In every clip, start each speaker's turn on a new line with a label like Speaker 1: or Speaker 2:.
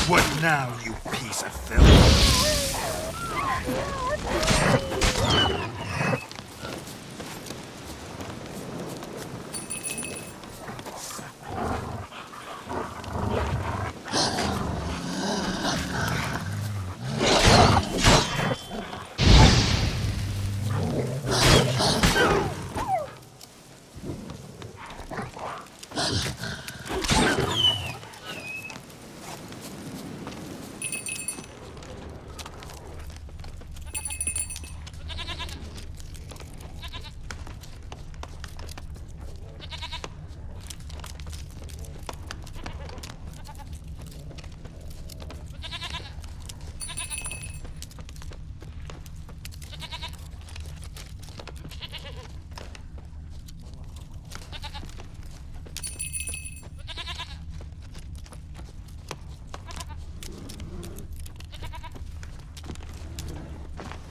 Speaker 1: What now, you piece of filth?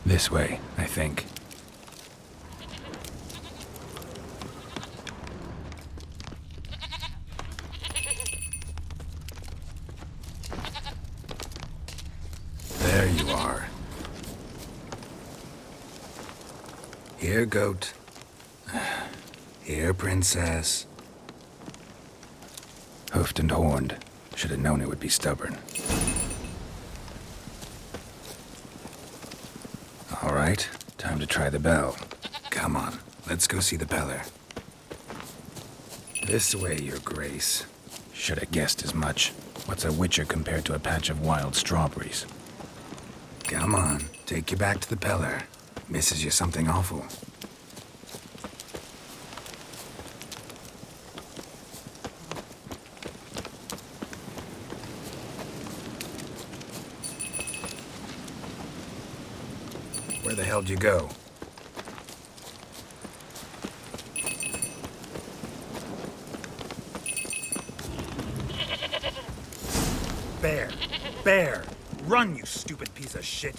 Speaker 2: This way, I think. There you are. Here, goat. Here, princess. Hoofed and horned. Should have known it would be stubborn. All right, time to try the bell. Come on, let's go see the Peller. This way, your grace. Should have guessed as much. What's a witcher compared to a patch of wild strawberries? Come on, take you back to the Peller. Misses you something awful. Where the hell'd you go?
Speaker 1: Bear! Bear! Run, you stupid piece of shit!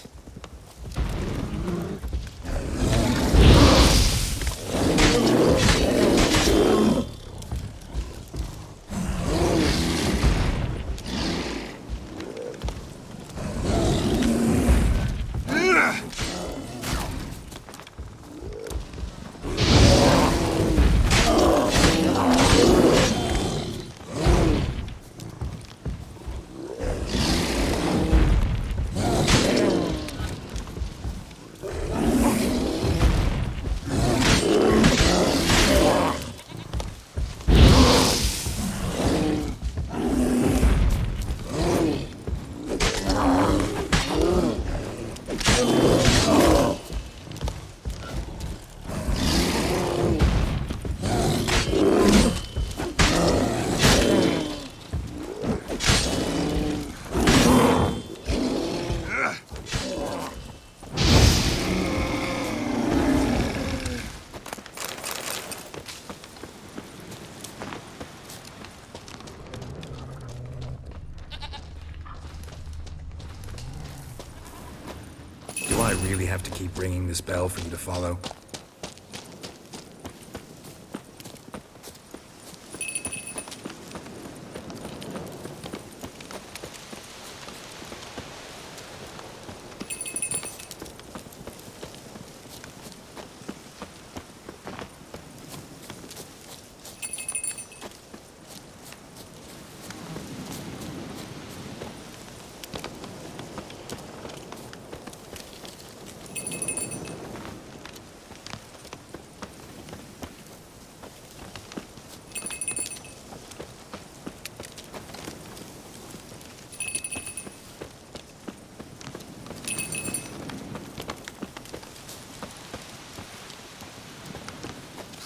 Speaker 2: Do I really have to keep ringing this bell for you to follow?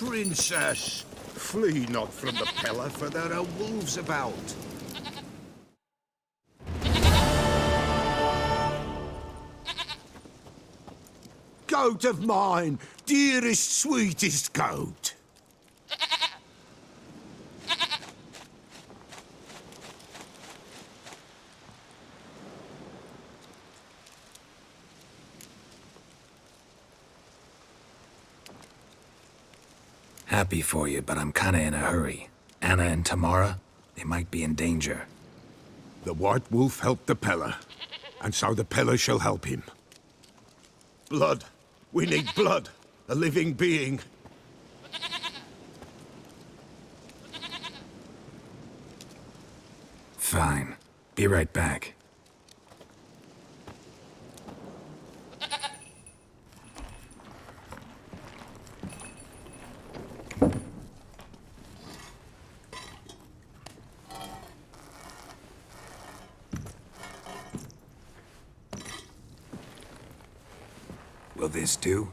Speaker 3: Princess, flee not from the Peller, for there are wolves about. Goat of mine, dearest, sweetest goat.
Speaker 2: Happy for you, but I'm kinda in a hurry. Anna and Tamara, they might be in danger.
Speaker 3: The White Wolf helped the Peller, and so the Peller shall help him. Blood. We need blood. A living being.
Speaker 2: Fine. Be right back. Will this do?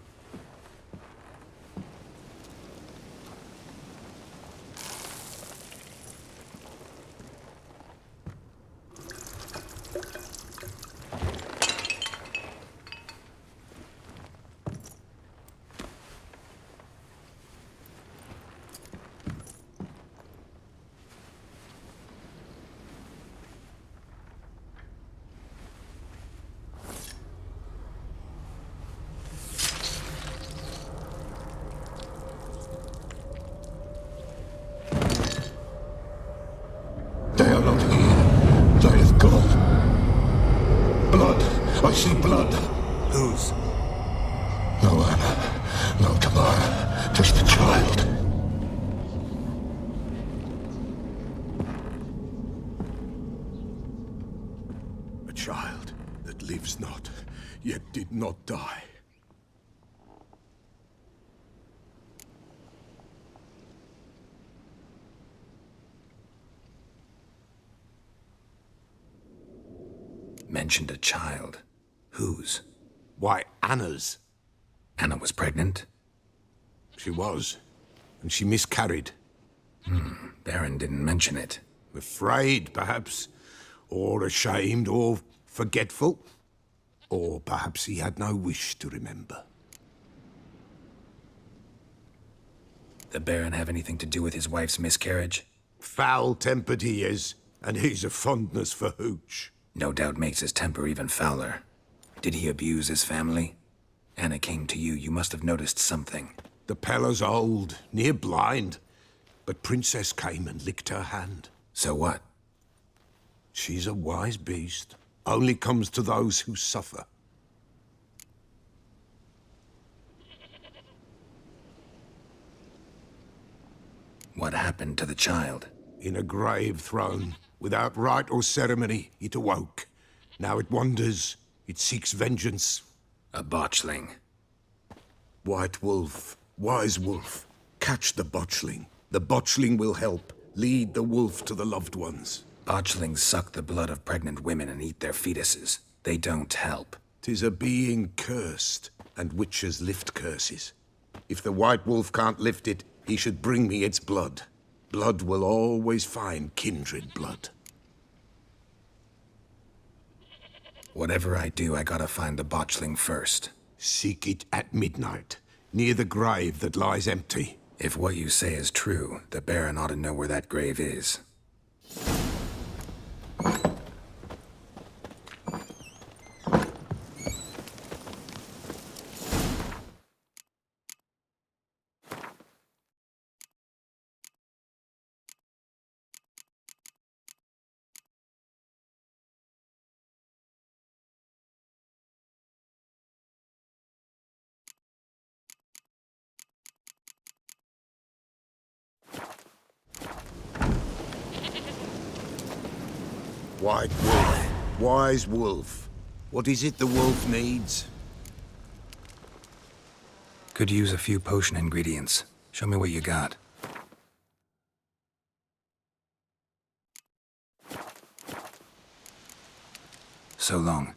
Speaker 3: They are not here. They have gone. Blood. I see blood.
Speaker 1: Whose?
Speaker 3: No Anna. No Tamara. Just the child. A child that lives not, yet did not die.
Speaker 2: Mentioned a child. Whose?
Speaker 3: Why, Anna's.
Speaker 2: Anna was pregnant?
Speaker 3: She was. And she miscarried.
Speaker 2: Baron didn't mention it.
Speaker 3: Afraid, perhaps. Or ashamed, or forgetful. Or perhaps he had no wish to remember.
Speaker 2: The Baron have anything to do with his wife's miscarriage?
Speaker 3: Foul-tempered he is, and he's a fondness for hooch.
Speaker 2: No doubt makes his temper even fouler. Did he abuse his family? Anna came to you. You must have noticed something.
Speaker 3: The Peller's old, near blind. But Princess came and licked her hand.
Speaker 2: So what?
Speaker 3: She's a wise beast. Only comes to those who suffer.
Speaker 2: What happened to the child?
Speaker 3: In a grave thrown, without rite or ceremony, it awoke. Now it wanders, it seeks vengeance.
Speaker 2: A botchling.
Speaker 3: White Wolf, Wise Wolf, catch the botchling. The botchling will help, lead the wolf to the loved ones.
Speaker 2: Botchlings suck the blood of pregnant women and eat their fetuses. They don't help.
Speaker 3: 'Tis a being cursed, and witches lift curses. If the White Wolf can't lift it, he should bring me its blood. Blood will always find kindred blood.
Speaker 2: Whatever I do, I gotta find the botchling first.
Speaker 3: Seek it at midnight, near the grave that lies empty.
Speaker 2: If what you say is true, the Baron ought to know where that grave is.
Speaker 3: White Wolf, Wise Wolf. What is it the wolf needs?
Speaker 2: Could use a few potion ingredients. Show me what you got. So long.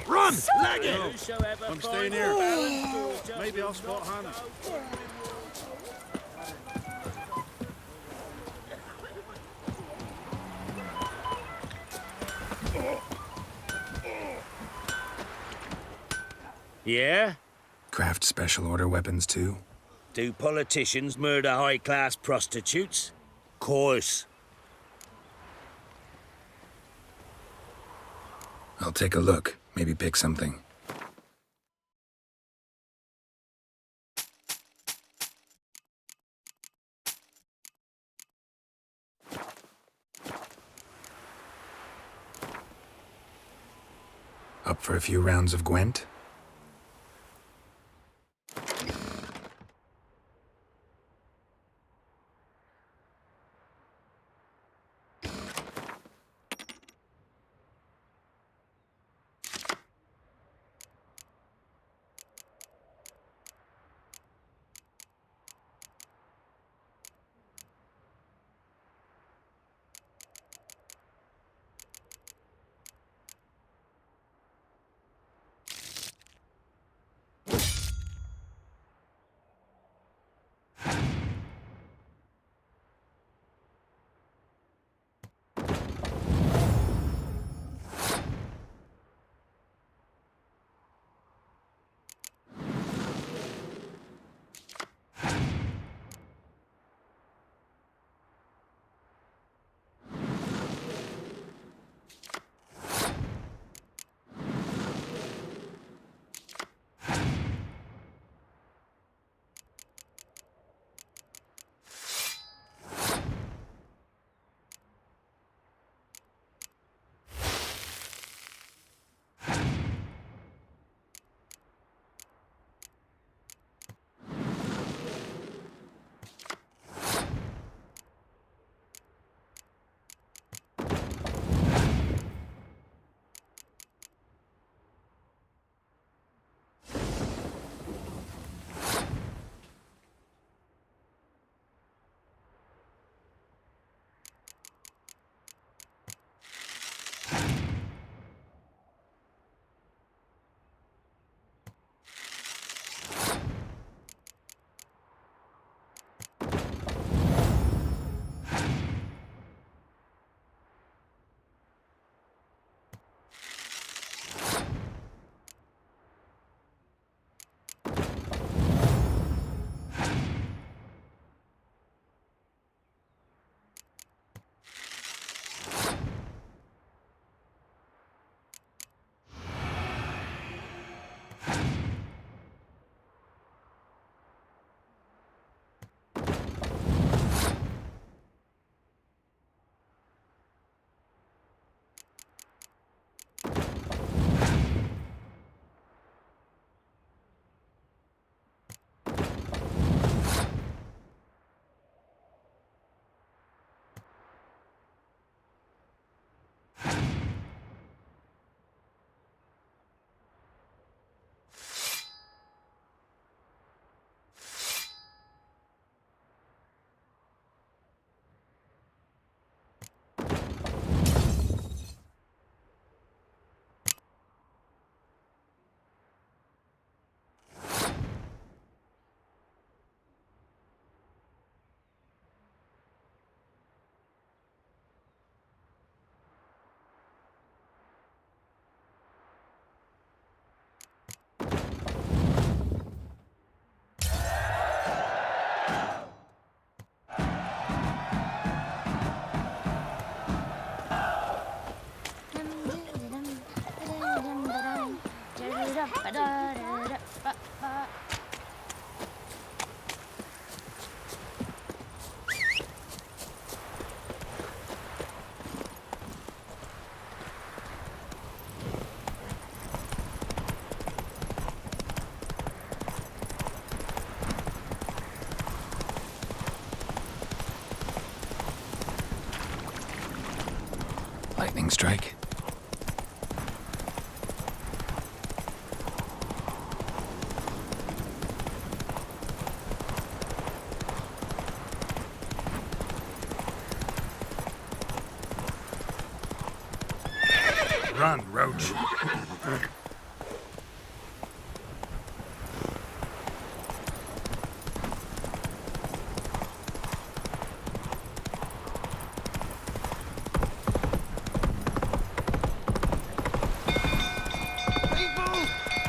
Speaker 3: Run! Lag it!
Speaker 4: I'm staying here. Maybe I'll spot Hannah. Yeah?
Speaker 2: Craft special order weapons too?
Speaker 4: Do politicians murder high-class prostitutes? Course.
Speaker 2: I'll take a look. Maybe pick something. Up for a few rounds of Gwent? Lightning strike.
Speaker 1: Run, Roach.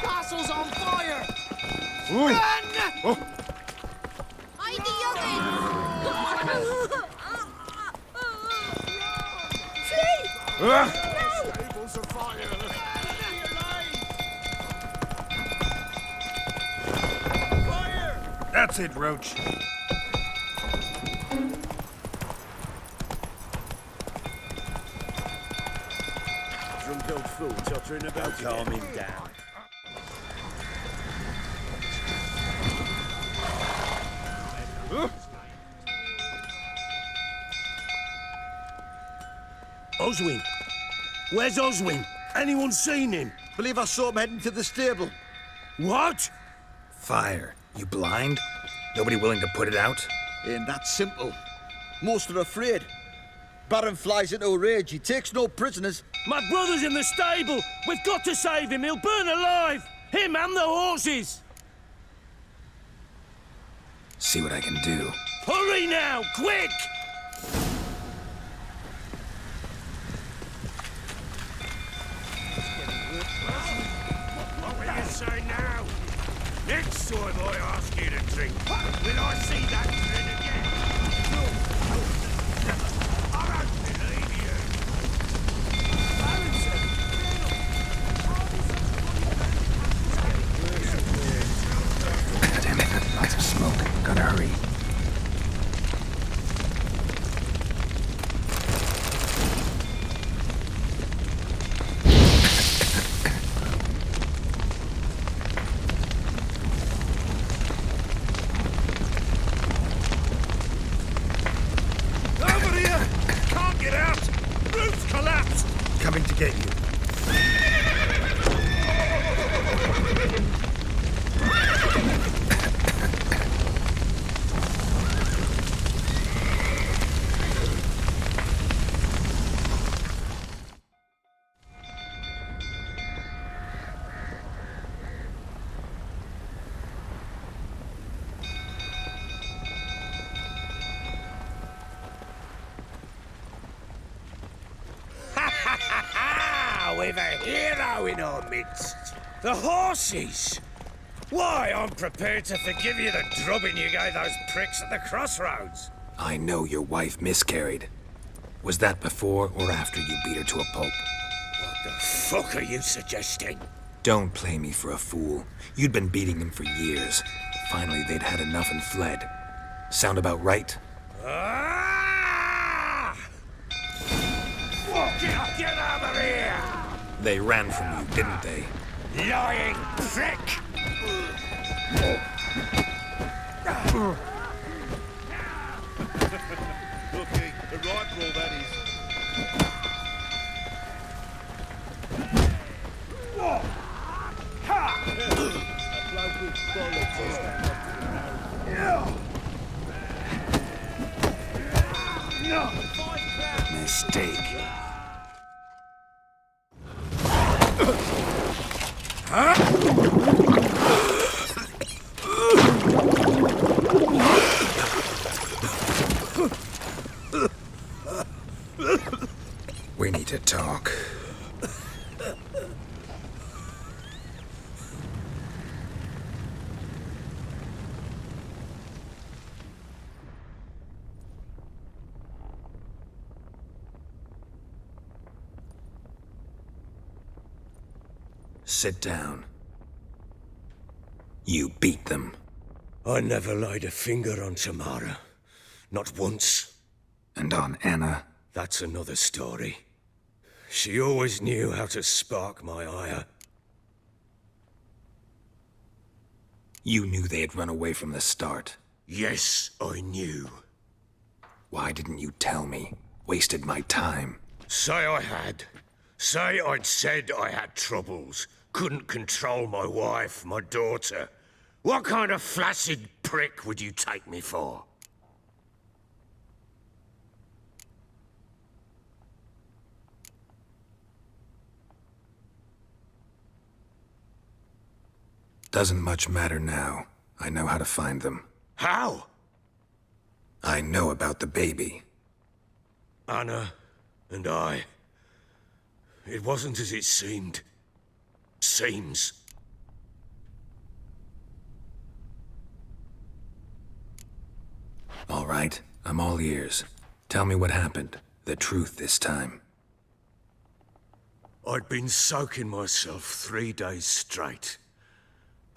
Speaker 5: Castle's on fire! Hide the young'un! Flee!
Speaker 3: Stables afire!
Speaker 1: That's it, Roach.
Speaker 4: Drunk old fool tottering about. Calm him down. Oswin! Where's Oswin? Anyone seen him?
Speaker 6: Believe I saw him heading to the stable.
Speaker 4: What?
Speaker 2: Fire. You blind? Nobody willing to put it out?
Speaker 6: Ain't that simple. Most are afraid. Baron flies into a rage. He takes no prisoners.
Speaker 4: My brother's in the stable! We've got to save him! He'll burn alive! Him and the horses!
Speaker 2: See what I can do.
Speaker 4: Hurry now! Quick! What will you say now? Next time I ask you to drink, will I see that grin again? I don't believe you!
Speaker 2: Damn it, lots of smoke. Gotta hurry.
Speaker 1: Over here! Can't get out! Roof's collapsed! Coming to get you.
Speaker 4: We've a hero in our midst. The horses! Why, I'm prepared to forgive you the drubbing you gave those pricks at the crossroads.
Speaker 2: I know your wife miscarried. Was that before or after you beat her to a pulp?
Speaker 4: What the fuck are you suggesting?
Speaker 2: Don't play me for a fool. You'd been beating them for years. Finally, they'd had enough and fled. Sound about right?
Speaker 4: Ah! Get over here!
Speaker 2: They ran from you, didn't they?
Speaker 4: Lying prick!
Speaker 7: Looky, the rifle that is. A bloke with bullets is
Speaker 2: Mistake. We need to talk. Sit down. You beat them.
Speaker 4: I never laid a finger on Tamara. Not once.
Speaker 2: And on Anna.
Speaker 4: That's another story. She always knew how to spark my ire.
Speaker 2: You knew they had run away from the start.
Speaker 4: Yes, I knew.
Speaker 2: Why didn't you tell me? Wasted my time.
Speaker 4: Say I had. Say I'd said I had troubles. Couldn't control my wife, my daughter. What kind of flaccid prick would you take me for?
Speaker 2: Doesn't much matter now. I know how to find them.
Speaker 4: How?
Speaker 2: I know about the baby.
Speaker 4: Anna and I. It wasn't as it seemed. Seems.
Speaker 2: right, I'm all ears. Tell me what happened. The truth this time.
Speaker 4: I'd been soaking myself 3 days straight.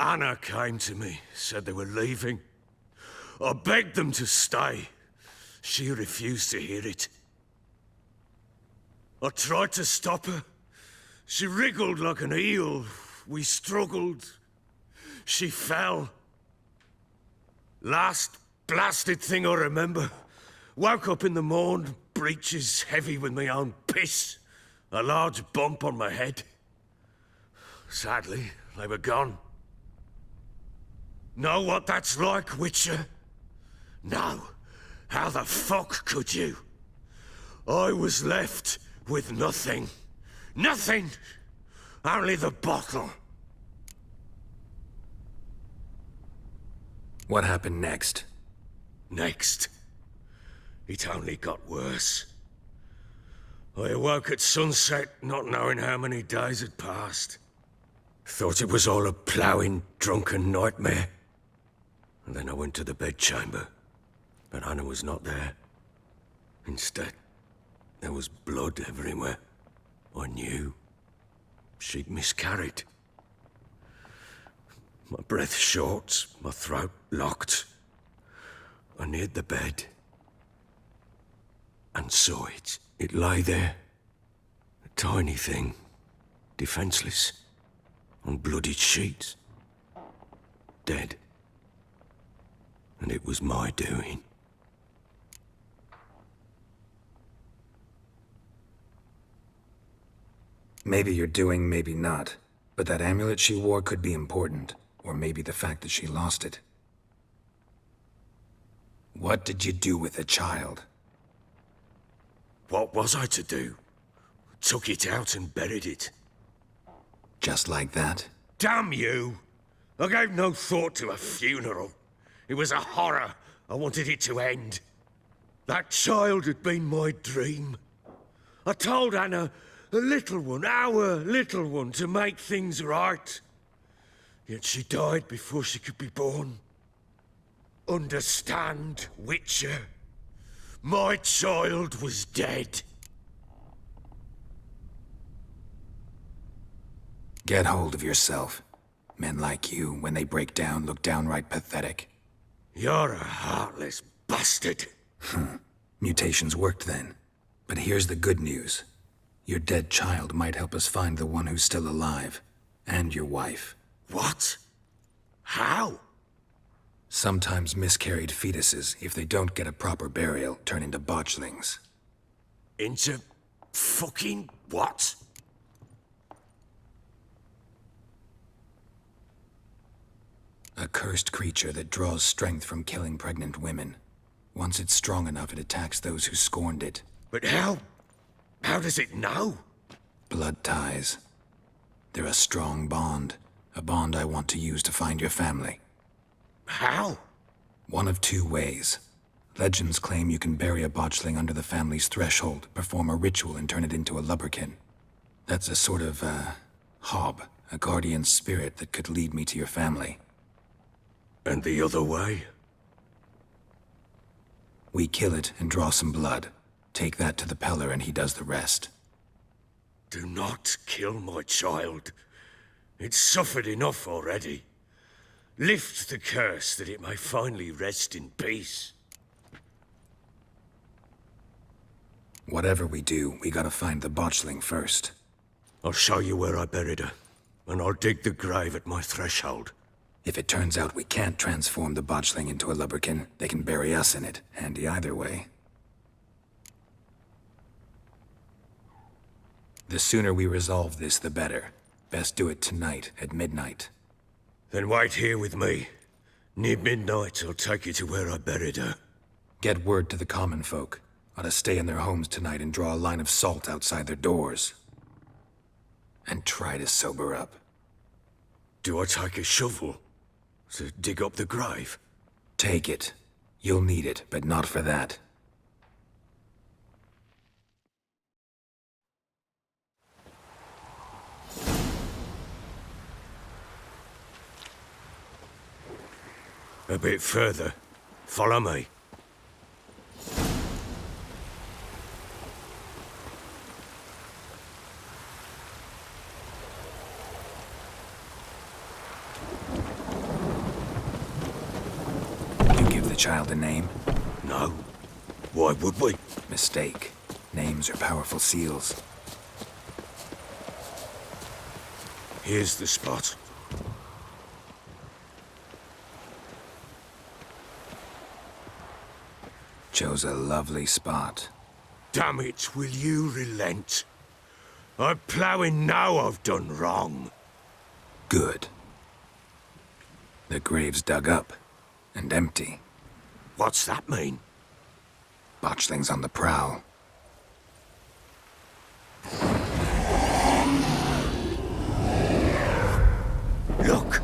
Speaker 4: Anna came to me, said they were leaving. I begged them to stay. She refused to hear it. I tried to stop her. She wriggled like an eel. We struggled. She fell. Last blasted thing I remember. Woke up in the morn, breeches heavy with my own piss. A large bump on my head. Sadly, they were gone. Know what that's like, Witcher? No. How the fuck could you? I was left with nothing. Nothing! Only the bottle.
Speaker 2: What happened next?
Speaker 4: Next. It only got worse. I awoke at sunset, not knowing how many days had passed. Thought it was all a ploughing, drunken nightmare. And then I went to the bedchamber, but Anna was not there. Instead, there was blood everywhere. I knew. She'd miscarried. My breath short, my throat locked. I neared the bed and saw it. It lay there, a tiny thing, defenseless, on bloodied sheets, dead. And it was my doing.
Speaker 2: Maybe you're doing, maybe not. But that amulet she wore could be important. Or maybe the fact that she lost it. What did you do with the child?
Speaker 4: What was I to do? Took it out and buried it.
Speaker 2: Just like that?
Speaker 4: Damn you! I gave no thought to a funeral. It was a horror. I wanted it to end. That child had been my dream. I told Anna, the little one, our little one, to make things right. Yet she died before she could be born. Understand, Witcher? My child was dead.
Speaker 2: Get hold of yourself. Men like you, when they break down, look downright pathetic.
Speaker 4: You're a heartless bastard.
Speaker 2: Mutations worked then. But here's the good news. Your dead child might help us find the one who's still alive. And your wife.
Speaker 4: What? How?
Speaker 2: Sometimes miscarried fetuses, if they don't get a proper burial, turn into botchlings.
Speaker 4: Into fucking what?
Speaker 2: A cursed creature that draws strength from killing pregnant women. Once it's strong enough, it attacks those who scorned it.
Speaker 4: But how? How does it know?
Speaker 2: Blood ties. They're a strong bond. A bond I want to use to find your family.
Speaker 4: How?
Speaker 2: One of two ways. Legends claim you can bury a botchling under the family's threshold, perform a ritual, and turn it into a lubberkin. That's a sort of, hob, a guardian spirit that could lead me to your family.
Speaker 4: And the other way?
Speaker 2: We kill it and draw some blood. Take that to the Peller and he does the rest.
Speaker 4: Do not kill my child. It's suffered enough already. Lift the curse that it may finally rest in peace.
Speaker 2: Whatever we do, we gotta find the botchling first.
Speaker 4: I'll show you where I buried her, and I'll dig the grave at my threshold.
Speaker 2: If it turns out we can't transform the botchling into a lubberkin, they can bury us in it. Handy either way. The sooner we resolve this, the better. Best do it tonight, at midnight.
Speaker 4: Then wait here with me. Near midnight, I'll take you to where I buried her.
Speaker 2: Get word to the common folk. Ought to stay in their homes tonight and draw a line of salt outside their doors. And try to sober up.
Speaker 4: Do I take a shovel to dig up the grave?
Speaker 2: Take it. You'll need it, but not for that.
Speaker 4: A bit further. Follow me.
Speaker 2: child a name?
Speaker 4: No. Why would we?
Speaker 2: Mistake. Names are powerful seals.
Speaker 4: Here's the spot.
Speaker 2: Chose a lovely spot.
Speaker 4: Damn it, will you relent? I'm ploughing now I've done wrong.
Speaker 2: Good. The grave's dug up and empty.
Speaker 4: What's that mean?
Speaker 2: Botchling's on the prowl.
Speaker 4: Look!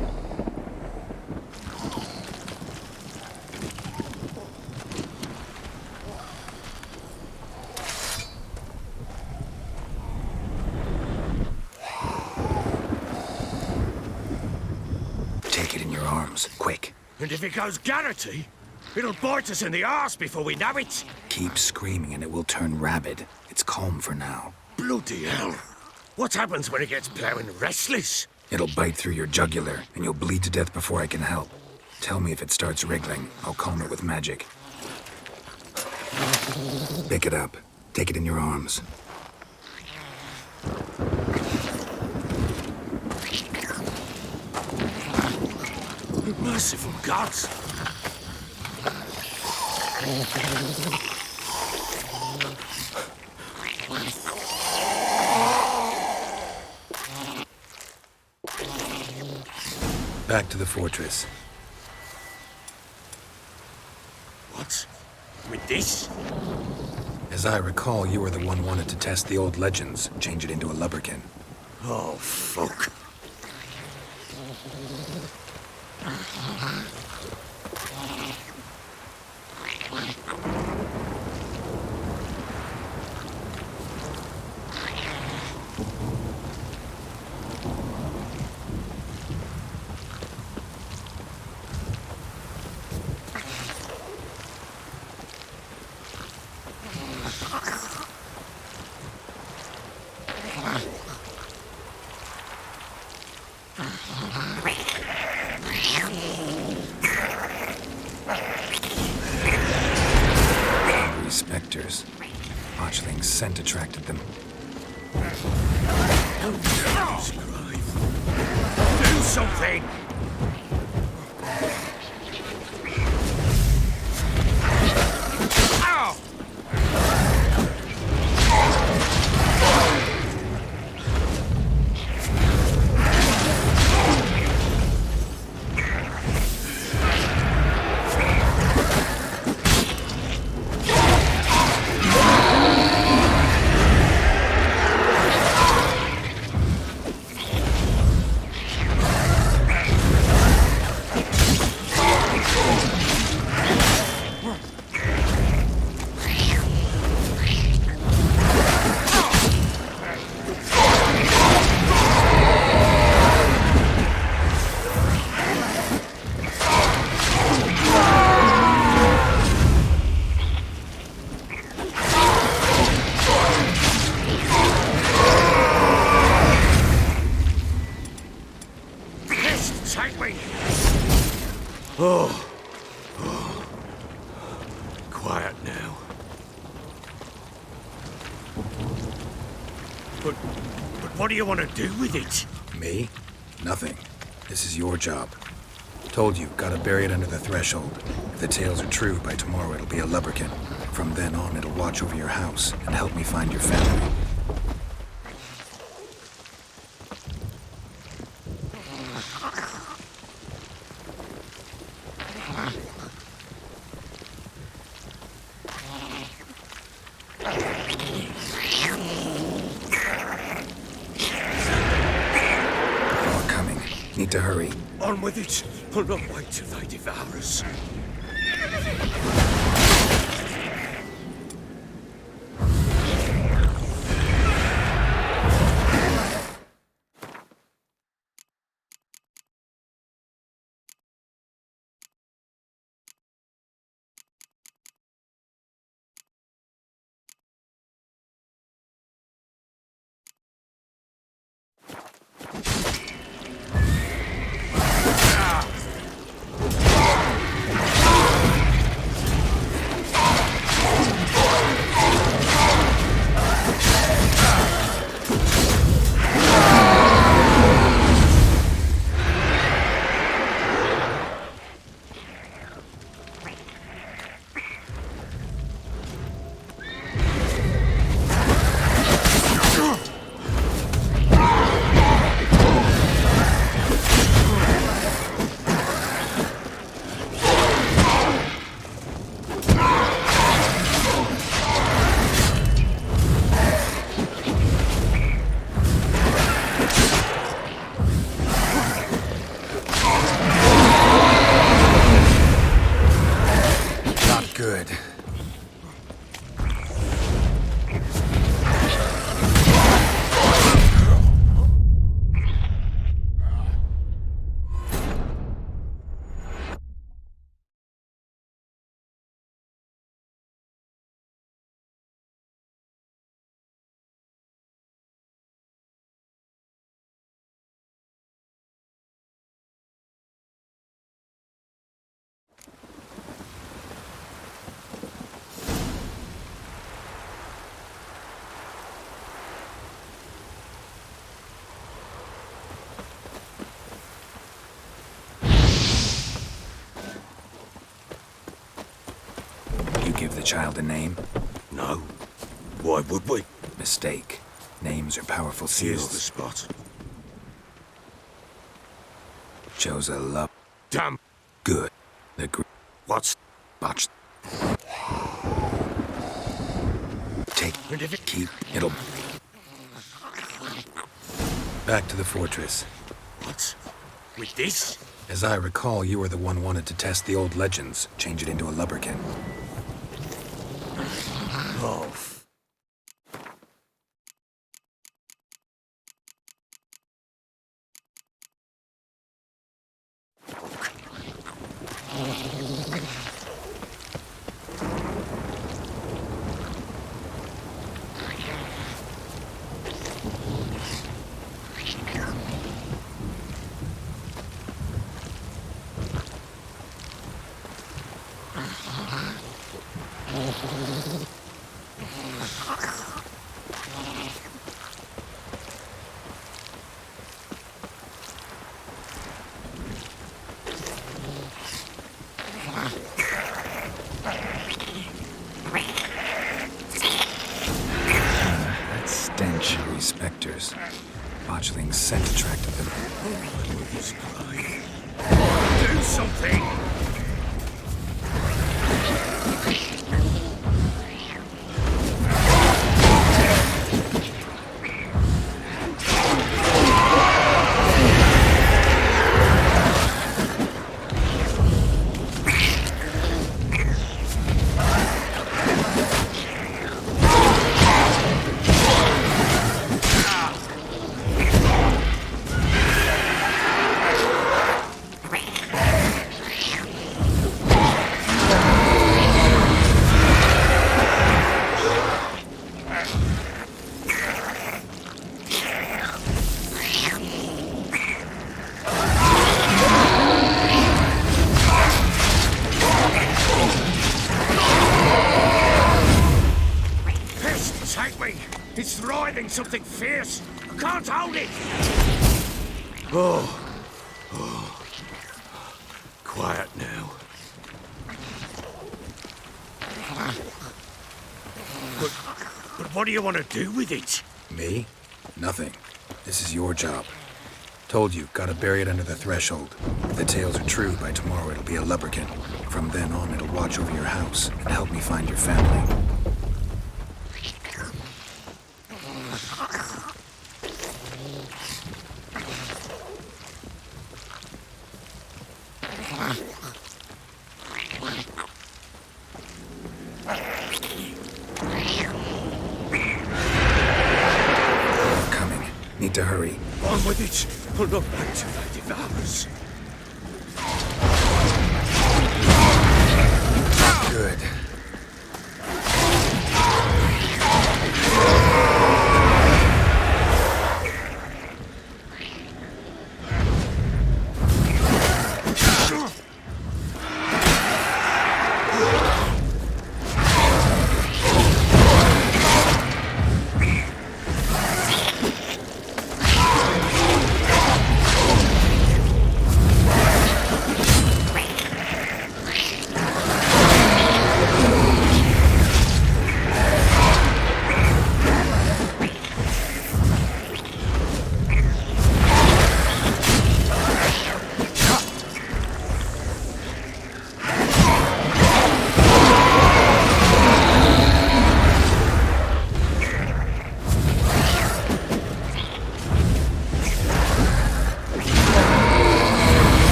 Speaker 2: Take it in your arms, quick.
Speaker 4: And if it goes Garrity, it'll bite us in the arse before we know it.
Speaker 2: Keep screaming and it will turn rabid. It's calm for now.
Speaker 4: Bloody hell. What happens when it gets ploughing restless?
Speaker 2: It'll bite through your jugular, and you'll bleed to death before I can help. Tell me if it starts wriggling. I'll calm it with magic. Pick it up. Take it in your arms.
Speaker 4: Merciful gods!
Speaker 2: Back to the fortress.
Speaker 4: What? With this?
Speaker 2: As I recall, you were the one wanted to test the old legends, change it into a lubberkin.
Speaker 4: Oh, fuck.
Speaker 2: Specters. Botchling's scent attracted them.
Speaker 4: Do something! Ow! Take me! Oh. Quiet now. But what do you want to do with it?
Speaker 2: Me? Nothing. This is your job. Told you, gotta bury it under the threshold. If the tales are true, by tomorrow it'll be a lubberkin. From then on, it'll watch over your house and help me find your family. More coming. Need to hurry.
Speaker 4: On with it. I'll not wait till they devour us.
Speaker 2: give the child a name?
Speaker 4: No. Why would we?
Speaker 2: Mistake. Names are powerful
Speaker 4: Here's the
Speaker 2: seals.
Speaker 4: spot.
Speaker 2: Chose a love.
Speaker 4: Damn.
Speaker 2: Good. The
Speaker 4: What's...
Speaker 2: botch. Take. Keep. It'll. Back to the fortress.
Speaker 4: What? With this?
Speaker 2: As I recall, you were the one wanted to test the old legends, change it into a lubberkin.
Speaker 4: Oh,
Speaker 2: That stench of these specters. Botchling's scent attracted them.
Speaker 4: do something! Take me! It's writhing something fierce! I can't hold it! Oh. Quiet now. But what do you want to do with it?
Speaker 2: Me? Nothing. This is your job. Told you, gotta bury it under the threshold. If the tales are true, by tomorrow it'll be a lubberkin. From then on, it'll watch over your house and help me find your family. Coming. Need to hurry.
Speaker 4: On with it! I'll not wait till they devour us.
Speaker 2: Good.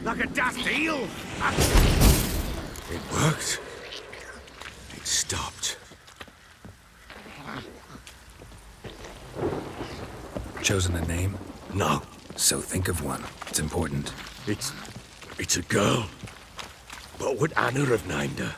Speaker 4: Like a daft eel. It worked. It stopped.
Speaker 2: Chosen a name?
Speaker 4: No.
Speaker 2: So think of one. It's important.
Speaker 4: It's a girl. What would Anna have named her?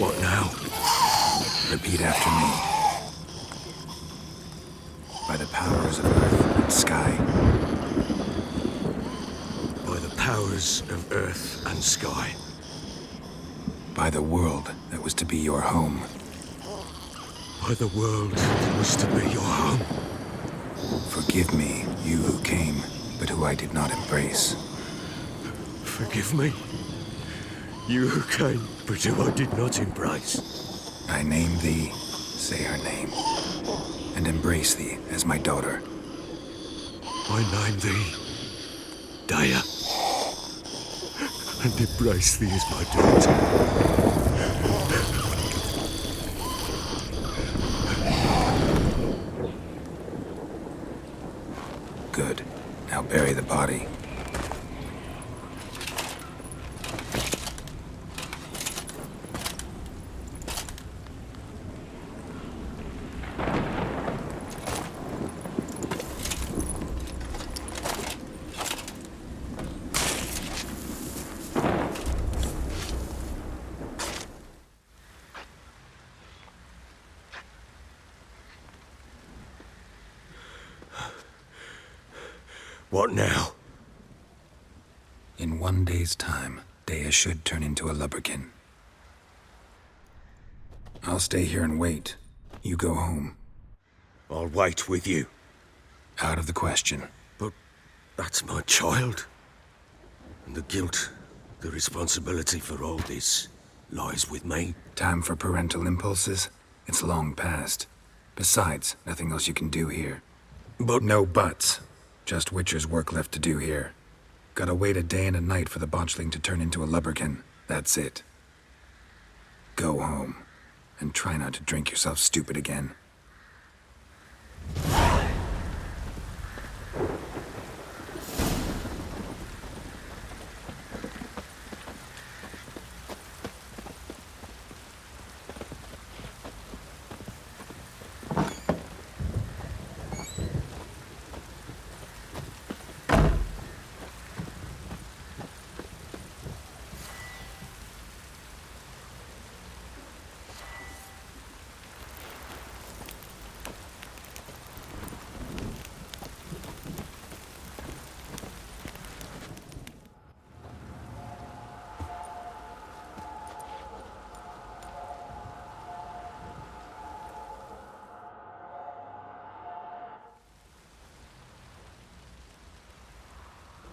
Speaker 4: What now?
Speaker 2: Repeat after me. By the powers of earth and sky.
Speaker 4: By the powers of earth and sky.
Speaker 2: By the world that was to be your home.
Speaker 4: By the world that was to be your home.
Speaker 2: Forgive me, you who came, but who I did not embrace.
Speaker 4: Forgive me. You who came, but who I did not embrace.
Speaker 2: I name thee, say her name, and embrace thee as my daughter.
Speaker 4: I name thee Daya, and embrace thee as my daughter.
Speaker 2: Good. Now bury the body.
Speaker 4: What now?
Speaker 2: In 1 day's time, Dea should turn into a lubberkin. I'll stay here and wait. You go home.
Speaker 4: I'll wait with you.
Speaker 2: Out of the question.
Speaker 4: But that's my child. And the guilt, the responsibility for all this lies with me.
Speaker 2: Time for parental impulses? It's long past. Besides, nothing else you can do here.
Speaker 4: But
Speaker 2: No buts. Just Witcher's work left to do here. Gotta wait a day and a night for the botchling to turn into a lubberkin. That's it. Go home. And try not to drink yourself stupid again.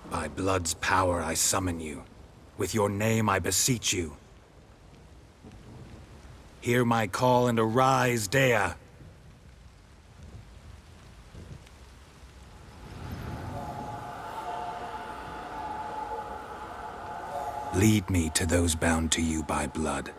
Speaker 2: By blood's power I summon you. With your name I beseech you. Hear my call and arise, Dea. Lead me to those bound to you by blood.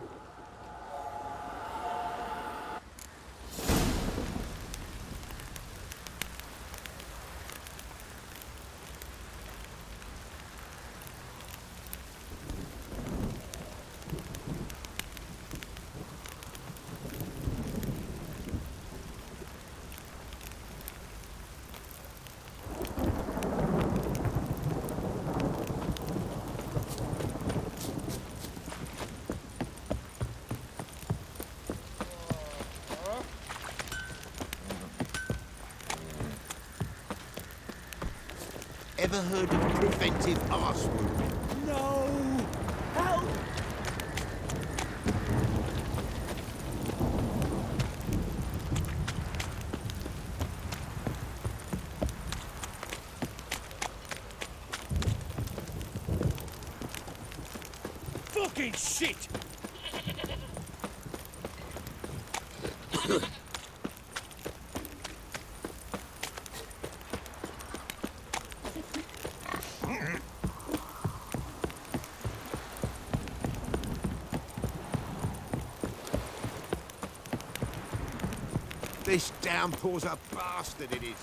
Speaker 8: Ever heard of preventive arsewound?
Speaker 7: No! Help! Fucking shit!
Speaker 8: This downpour's a bastard, it is.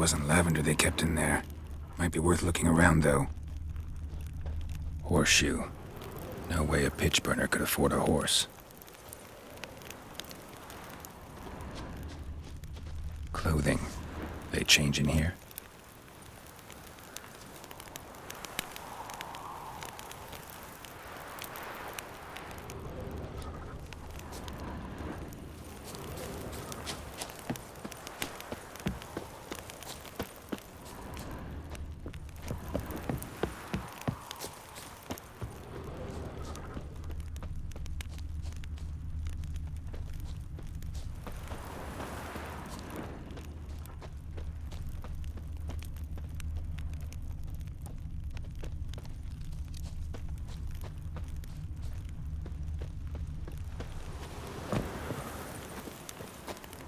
Speaker 2: wasn't lavender they kept in there. Might be worth looking around, though. Horseshoe. No way a pitch burner could afford a horse. Clothing. They change in here?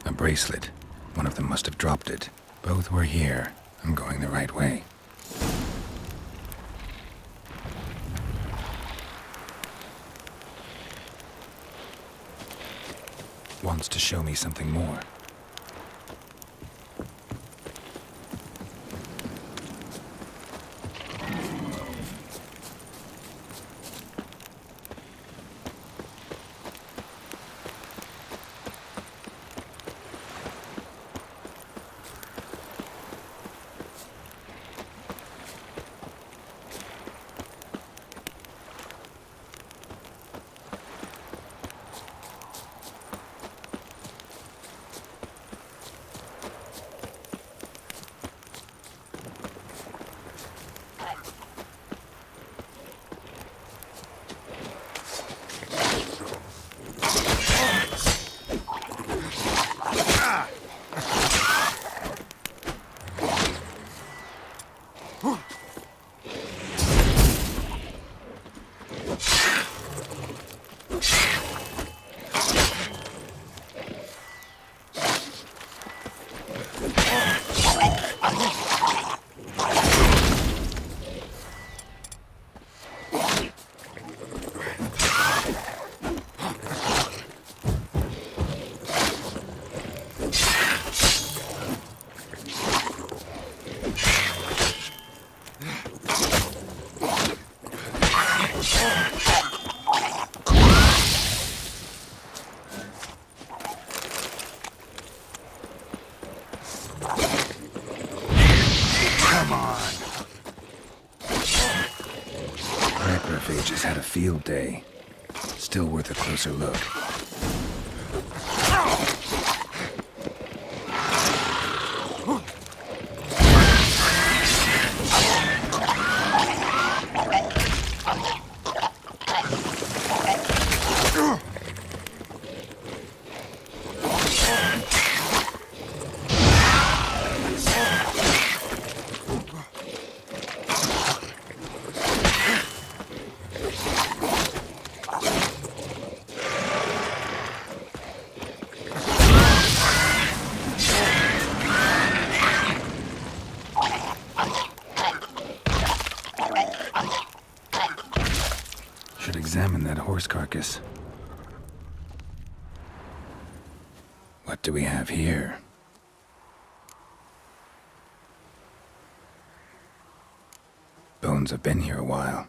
Speaker 2: A bracelet. One of them must have dropped it. Both were here. I'm going the right way. Wants to show me something more. Necrophages had a field day. Still worth a closer look. Should examine that horse carcass. What do we have here? Bones have been here a while.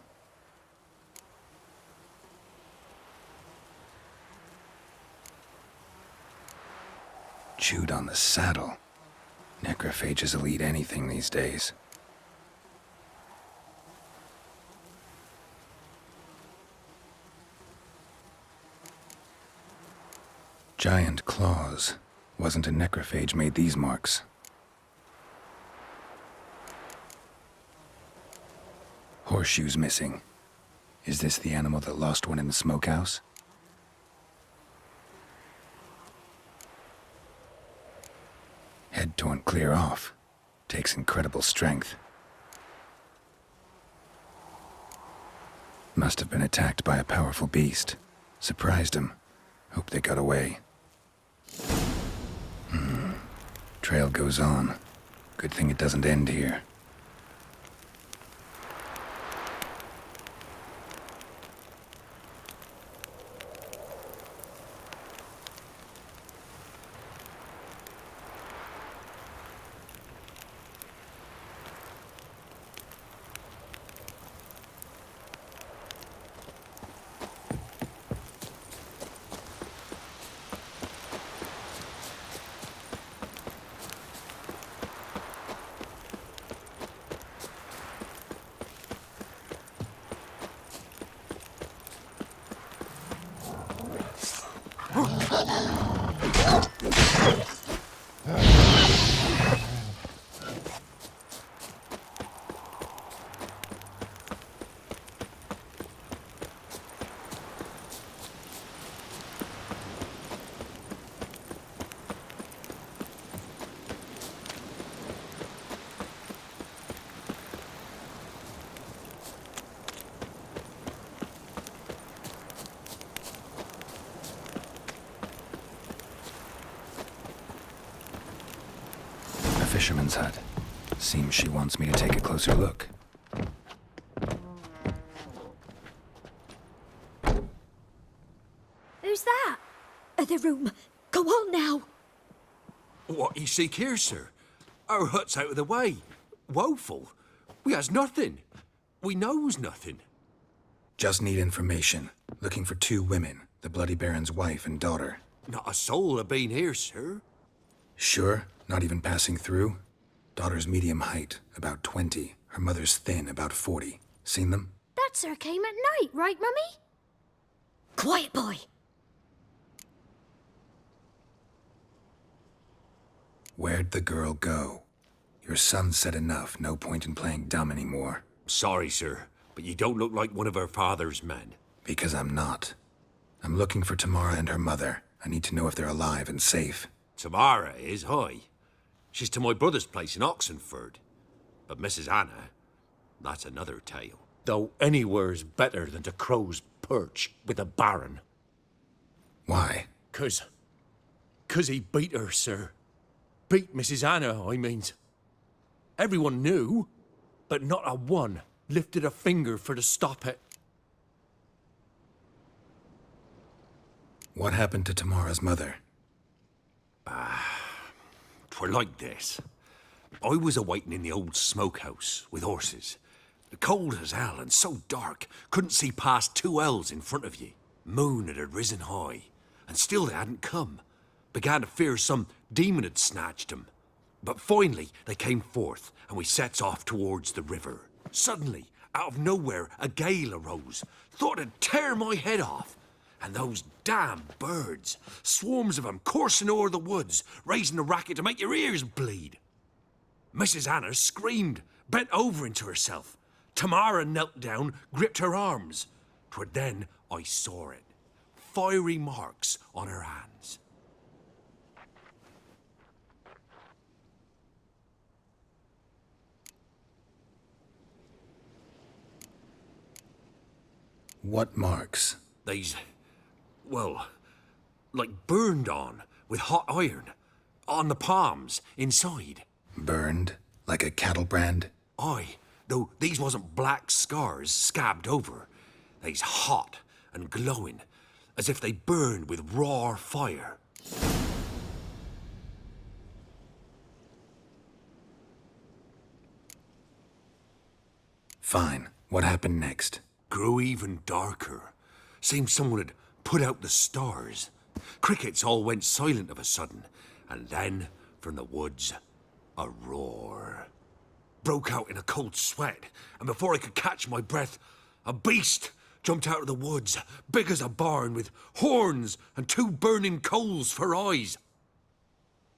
Speaker 2: Chewed on the saddle. Necrophages will eat anything these days. Giant claws. Wasn't a necrophage made these marks. Horseshoes missing. Is this the animal that lost one in the smokehouse? Head torn clear off. Takes incredible strength. Must have been attacked by a powerful beast. Surprised him. Hope they got away. Trail goes on. Good thing it doesn't end here. A fisherman's hut. Seems she wants me to take a closer look.
Speaker 5: Who's that?
Speaker 9: The room. Go on now.
Speaker 10: What you seek here, sir? Our hut's out of the way. Woeful. We has nothing. We knows nothing.
Speaker 2: Just need information. Looking for 2 women, the Bloody Baron's wife and daughter.
Speaker 10: Not a soul have been here, sir.
Speaker 2: Sure? Not even passing through? Daughter's medium height, about 20. Her mother's thin, about 40. Seen them?
Speaker 5: That sir came at night, right, Mummy?
Speaker 9: Quiet, boy.
Speaker 2: Where'd the girl go? Your son said enough, no point in playing dumb anymore.
Speaker 10: Sorry, sir, but you don't look like one of our father's men.
Speaker 2: Because I'm not. I'm looking for Tamara and her mother. I need to know if they're alive and safe.
Speaker 10: Tamara is, aye. She's to my brother's place in Oxenford. But Mrs. Anna, that's another tale. Though anywhere's better than to Crow's Perch with a baron.
Speaker 2: Why?
Speaker 10: 'Cause he beat her, sir. Beat Mrs. Anna, I means. Everyone knew, but not a one lifted a finger for to stop it.
Speaker 2: What happened to Tamara's mother?
Speaker 10: 'Twere like this. I was awaiting in the old smokehouse with horses. Cold as hell and so dark, couldn't see past 2 ells in front of ye. Moon had risen high, and still they hadn't come. Began to fear some demon had snatched them. But finally they came forth, and we sets off towards the river. Suddenly, out of nowhere, a gale arose. Thought it'd tear my head off. And those damn birds, swarms of 'em coursing o'er the woods, raising a racket to make your ears bleed. Mrs. Anna screamed, bent over into herself. Tamara knelt down, gripped her arms. 'Twere then I saw it. Fiery marks on her hands.
Speaker 2: What marks?
Speaker 10: They's, well, like burned on with hot iron. On the palms, inside.
Speaker 2: Burned? Like a cattle brand?
Speaker 10: Aye, though these wasn't black scars scabbed over. They's hot and glowing, as if they burned with raw fire.
Speaker 2: Fine. What happened next?
Speaker 10: Grew even darker. Seemed someone had put out the stars. Crickets all went silent of a sudden, and then, from the woods, a roar. Broke out in a cold sweat, and before I could catch my breath, a beast jumped out of the woods, big as a barn, with horns and 2 burning coals for eyes.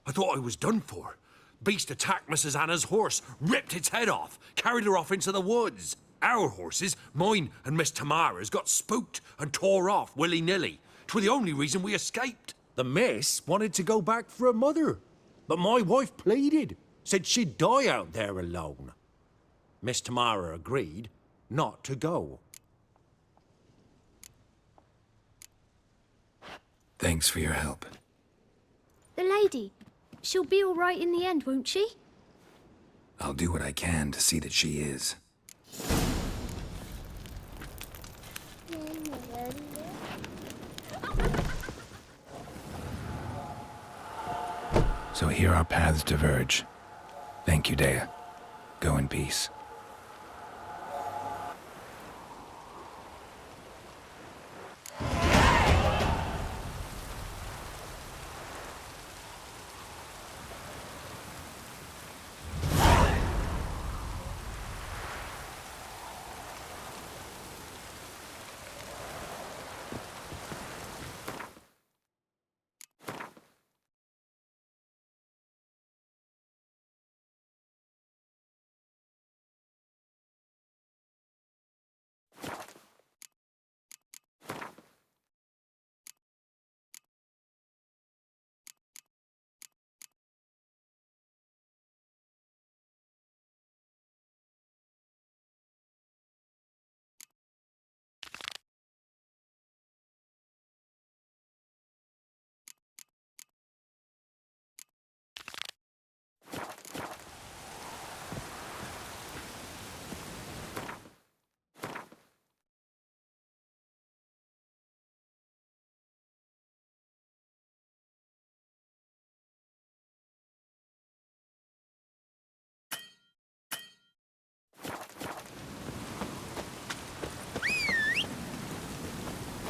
Speaker 10: I thought I was done for. Beast attacked Mrs. Anna's horse, ripped its head off, carried her off into the woods. Our horses, mine and Miss Tamara's, got spooked and tore off willy-nilly. 'Twere the only reason we escaped. The miss wanted to go back for her mother, but my wife pleaded, said she'd die out there alone. Miss Tamara agreed not to go.
Speaker 2: Thanks for your help.
Speaker 5: The lady. She'll be all right in the end, won't she?
Speaker 2: I'll do what I can to see that she is. So here our paths diverge. Thank you, Dea. Go in peace.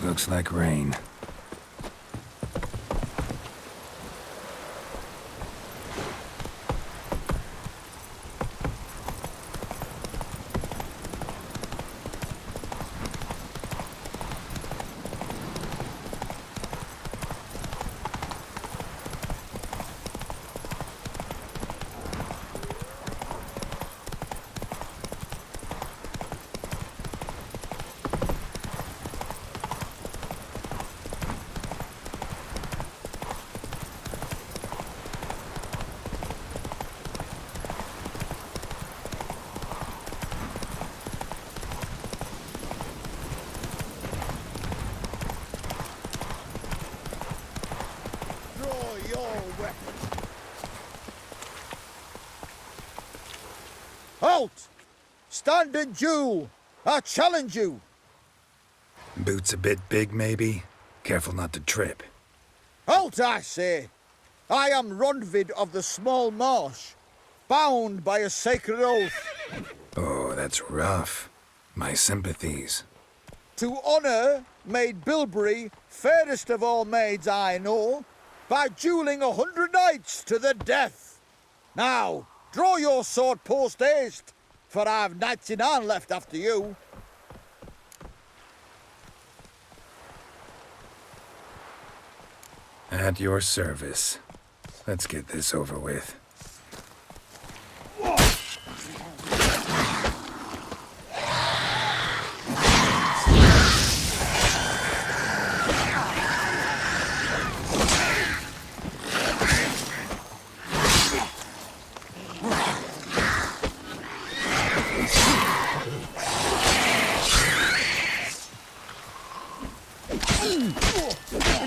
Speaker 2: Looks like rain.
Speaker 6: Draw your weapon. Halt! Stand and duel! I challenge you!
Speaker 2: Boots a bit big, maybe? Careful not to trip.
Speaker 6: Halt, I say! I am Ronvid of the Small Marsh, bound by a sacred oath.
Speaker 2: Oh, that's rough. My sympathies.
Speaker 6: To honour Maid Bilberry, fairest of all maids I know, by duelling 100 knights to the death. Now, draw your sword post haste, for I've knights in hand left after you.
Speaker 2: At your service. Let's get this over with.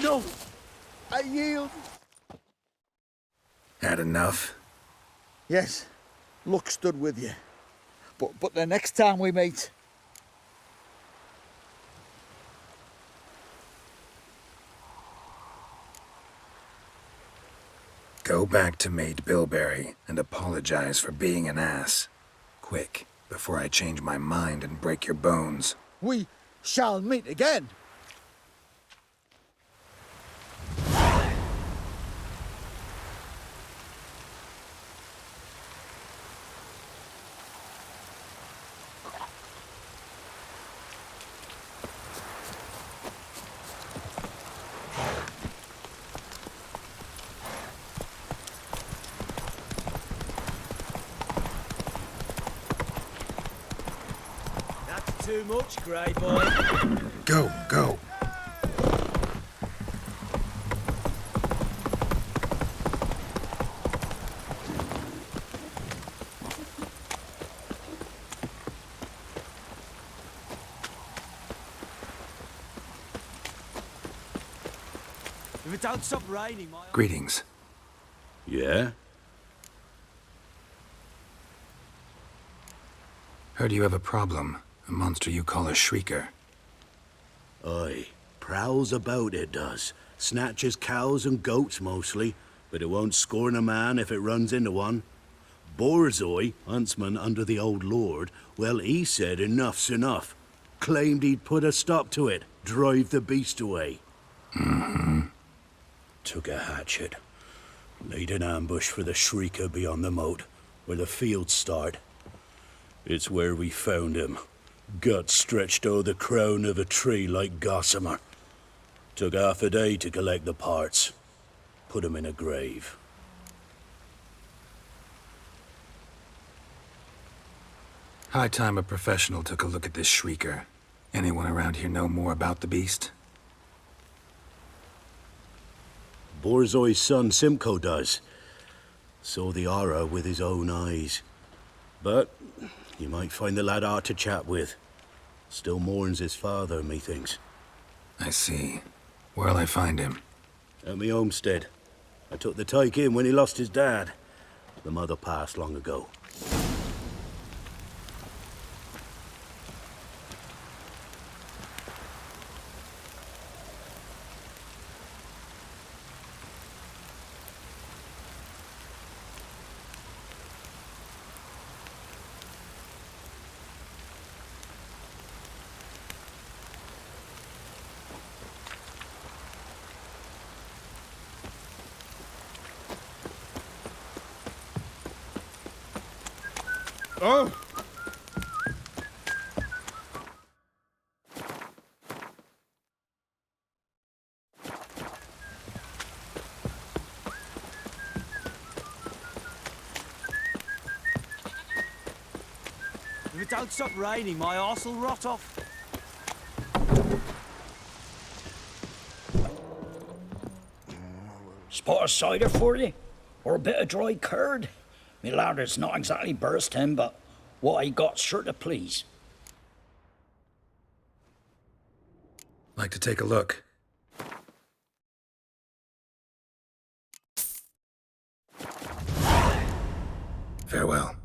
Speaker 6: No, I yield.
Speaker 2: Had enough?
Speaker 6: Yes, luck stood with you. But the next time we meet...
Speaker 2: Go back to Maid Bilberry and apologize for being an ass. Quick, before I change my mind and break your bones.
Speaker 6: We shall meet again.
Speaker 7: That's too much, Grey Boy.
Speaker 2: Go, go.
Speaker 7: If it don't stop raining, my...
Speaker 2: Greetings.
Speaker 10: Yeah?
Speaker 2: Heard you have a problem. A monster you call a shrieker.
Speaker 10: Aye. Prowls about, it does. Snatches cows and goats mostly, but it won't scorn a man if it runs into one. Borzoi, huntsman under the old lord, well, he said enough's enough. Claimed he'd put a stop to it, drive the beast away.
Speaker 2: Mm-hmm.
Speaker 10: Took a hatchet. Laid an ambush for the shrieker beyond the moat, where the fields start. It's where we found him. Gut stretched o'er the crown of a tree like gossamer. Took half a day to collect the parts. Put him in a grave.
Speaker 2: High time a professional took a look at this shrieker. Anyone around here know more about the beast?
Speaker 10: Borzoi's son Simcoe does. Saw the aura with his own eyes. But you might find the lad hard to chat with. Still mourns his father, methinks.
Speaker 2: I see. Where'll I find him?
Speaker 10: At me homestead. I took the tyke in when he lost his dad. The mother passed long ago.
Speaker 3: Oh!
Speaker 7: If it don't stop raining, my arse will rot off.
Speaker 11: Spot of cider for you? Or a bit of dry curd? Me lather's not exactly bursting, but what I got's sure to please.
Speaker 2: Like to take a look? Farewell.